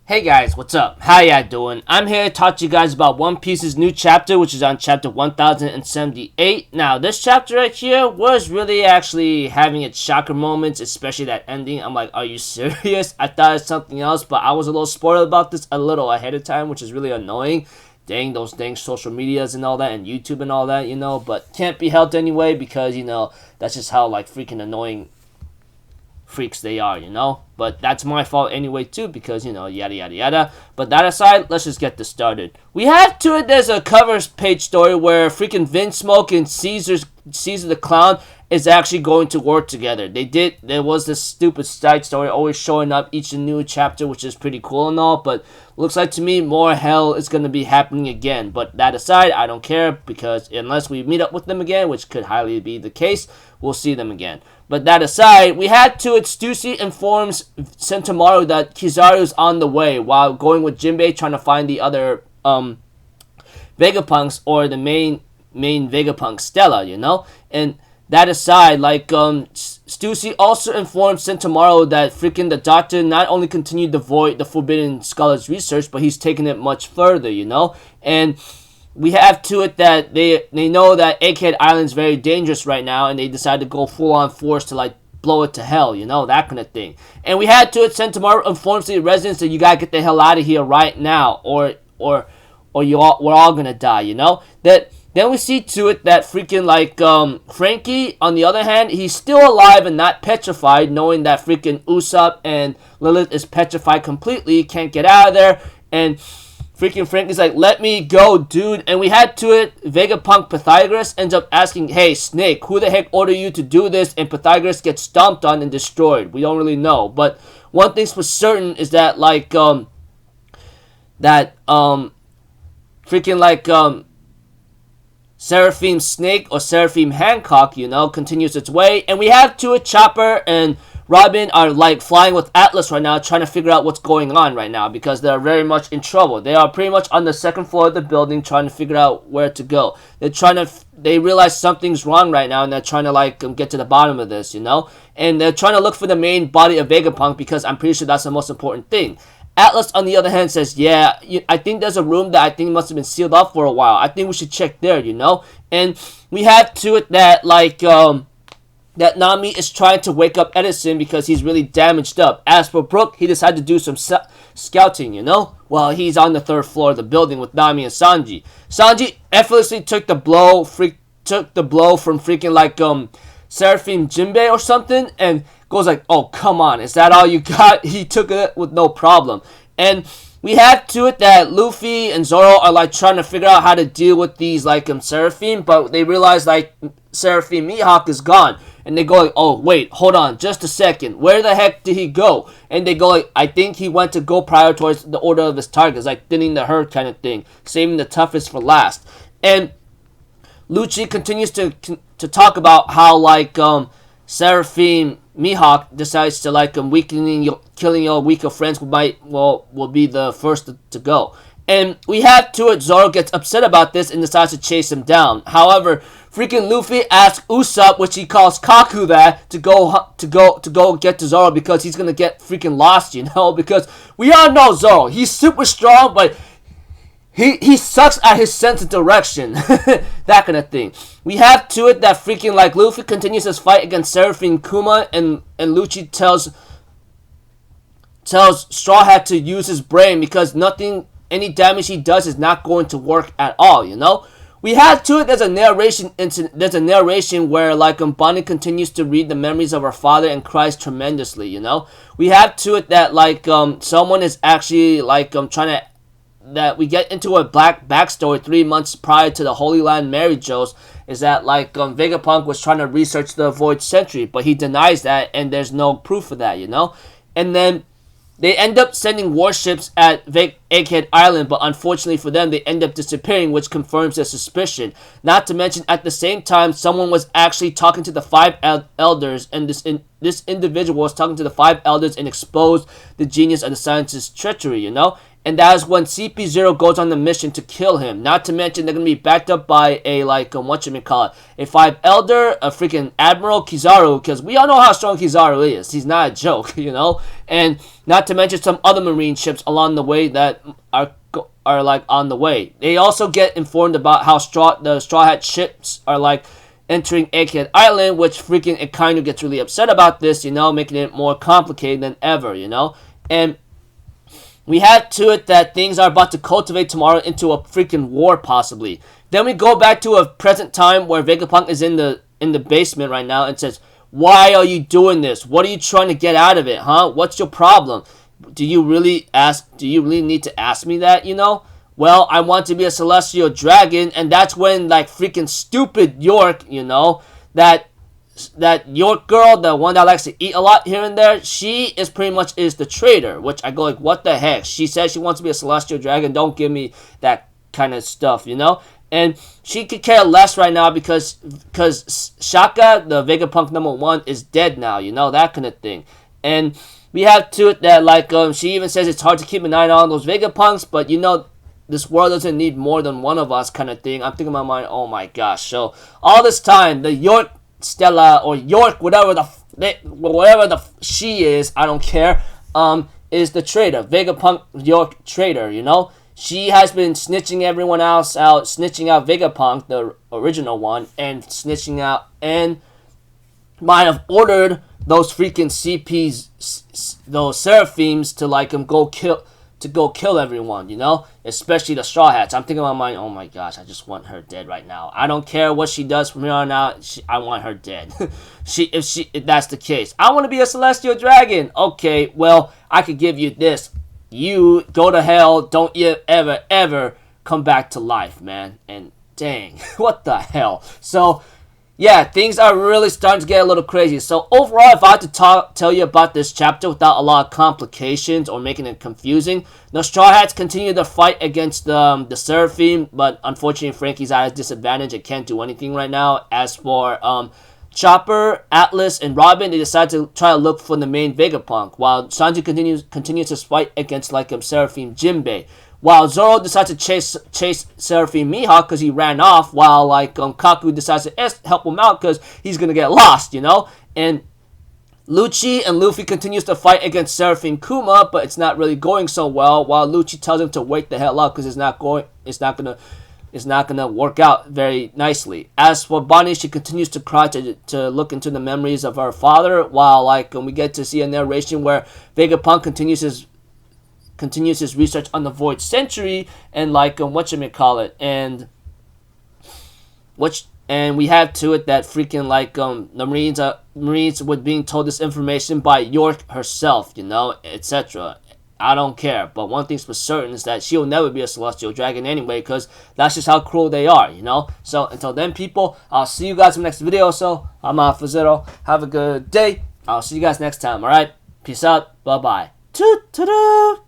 Hey guys, what's up? How ya doing? I'm here to talk to you guys about One Piece's new chapter, which is on chapter 1078. Now, this chapter right here was really actually having its shocker moments, especially that ending. I'm like, are you serious? I thought it's something else, but I was a little spoiled about this a little ahead of time, which is really annoying. Dang, those dang social medias and all that, and YouTube and all that, but can't be helped anyway because, that's just how, freaking annoying freaks they are. But that's my fault anyway too because yada yada yada. But that aside, let's just get this started. We have to it. There's a cover page story where freaking Vinsmoke and Caesar the Clown is actually going to work together. There was this stupid side story always showing up each new chapter, which is pretty cool and all, but looks like to me more hell is going to be happening again. But that aside, I don't care because unless we meet up with them again, which could highly be the case, we'll see them again. But that aside, we had to it. Stussy informs Sentomaru that Kizaru's on the way while going with Jinbei trying to find the other Vegapunks or the main Vegapunk, Stella, And that aside, Stussy also informed Sentomaru that freaking the Doctor not only continued the Forbidden Scholars research, but he's taking it much further, And we have to it that they know that Egghead Island's very dangerous right now, and they decide to go full on force to blow it to hell, that kind of thing. And we had to it. Sentomaru informs the residents that you gotta get the hell out of here right now, or we're all gonna die, Then we see to it that freaking Frankie, on the other hand, he's still alive and not petrified, knowing that freaking Usopp and Lilith is petrified completely, can't get out of there, and freaking Frankie's like, let me go, dude. And we had to it. Vegapunk Pythagoras ends up asking, hey, Snake, who the heck ordered you to do this? And Pythagoras gets stomped on and destroyed. We don't really know. But one thing's for certain is that, Seraphim Snake or Seraphim Hancock, continues its way. And we have to it. Chopper and Robin are flying with Atlas right now, trying to figure out what's going on right now because they're very much in trouble. They are pretty much on the second floor of the building trying to figure out where to go. They realize something's wrong right now and they're trying to get to the bottom of this, And they're trying to look for the main body of Vegapunk because I'm pretty sure that's the most important thing. Atlas, on the other hand, says, yeah, I think there's a room that I think must have been sealed off for a while. I think we should check there, And we have to it that, that Nami is trying to wake up Edison because he's really damaged up. As for Brook, he decided to do some scouting, While he's on the third floor of the building with Nami and Sanji. Sanji effortlessly took the blow from freaking Seraphim Jinbei or something and goes oh, come on, is that all you got? He took it with no problem. And we have to it that Luffy and Zoro are trying to figure out how to deal with these Seraphim, but they realize Seraphim Mihawk is gone. And they go oh wait, hold on, just a second. Where the heck did he go? And they go I think he went to go prior towards the order of his targets, thinning the herd kind of thing, saving the toughest for last. And Lucci continues to talk about how Seraphim Mihawk decides to killing your weaker friends will be the first to go. And we have to it. Zoro gets upset about this and decides to chase him down. However, freaking Luffy asks Usopp, which he calls Kaku, that to go get to Zoro because he's gonna get freaking lost, because we all know Zoro. He's super strong, but he sucks at his sense of direction. That kind of thing. We have to it that freaking Luffy continues his fight against Seraphim Kuma and Lucci tells Straw Hat to use his brain because any damage he does is not going to work at all, We have to it. There's a narration where Bonnie continues to read the memories of her father and cries tremendously, We have to it that someone is actually trying to that we get into a black backstory 3 months prior to the Holy Land Mary Joes is that Vegapunk was trying to research the Void Century, but he denies that and there's no proof of that, And then they end up sending warships at Egghead Island, but unfortunately for them, they end up disappearing, which confirms their suspicion. Not to mention, at the same time, someone was actually talking to the 5 elders, and this individual was talking to the 5 elders and exposed the genius of the scientist's treachery, And that is when CP0 goes on the mission to kill him. Not to mention they're gonna be backed up by a a 5 Elder, a freaking Admiral Kizaru, because we all know how strong Kizaru is. He's not a joke, you know. And not to mention some other Marine ships along the way that are like on the way. They also get informed about how the Straw Hat ships are like entering Egghead Island, which freaking it kind of gets really upset about this, you know, making it more complicated than ever, you know. And we have to it that things are about to cultivate tomorrow into a freaking war, possibly. Then we go back to a present time where Vegapunk is in the basement right now and says, "Why are you doing this? What are you trying to get out of it, huh? What's your problem? Do you really need to ask me that, you know? Well, I want to be a celestial dragon." And that's when like freaking stupid York, you know, that York girl, the one that likes to eat a lot here and there, she is pretty much the traitor, which I go like, what the heck? She says she wants to be a celestial dragon. Don't give me that kind of stuff, you know? And she could care less right now because Shaka, the Vegapunk #1, is dead now, you know, that kind of thing. And we have to it that like she even says it's hard to keep an eye on those Vegapunks, but you know, this world doesn't need more than one of us kind of thing. I'm thinking in my mind, oh my gosh. So all this time, the York Stella or York, whatever she is, I don't care, is the traitor. Vegapunk York traitor, you know. She has been snitching everyone else out, snitching out Vegapunk, the original one, and snitching out, and might have ordered those freaking CPs, those Seraphims, to like go kill everyone, you know, especially the Straw Hats. I'm thinking in my mind, oh my gosh, I just want her dead right now. I don't care what she does from here on out. I want her dead. If that's the case, I want to be a celestial dragon. Okay, well, I could give you this. You go to hell. Don't you ever come back to life, man. And dang, what the hell? So yeah, things are really starting to get a little crazy. So overall, if I had to tell you about this chapter without a lot of complications or making it confusing, the Straw Hats continue to fight against the Seraphim, but unfortunately Frankie's at a disadvantage and can't do anything right now. As for Chopper, Atlas, and Robin, they decide to try to look for the main Vegapunk, while Sanji continues to fight against like Seraphim Jinbei. While Zoro decides to chase Seraphim Mihawk because he ran off, while like Kaku decides to help him out because he's gonna get lost, you know. And Lucci and Luffy continues to fight against Seraphim Kuma, but it's not really going so well. While Lucci tells him to wait the hell up because it's not gonna work out very nicely. As for Bonnie, she continues to cry to look into the memories of her father, while like we get to see a narration where Vegapunk continues his research on the Void Century and like and we have to it that freaking like the Marines were being told this information by York herself, you know, etc. I don't care, but one thing's for certain is that she'll never be a celestial dragon anyway, because that's just how cruel they are, you know. So until then, people, I'll see you guys in the next video. So I'm out for Zero. Have a good day. I'll see you guys next time. All right, peace out. Bye bye. Toot toot.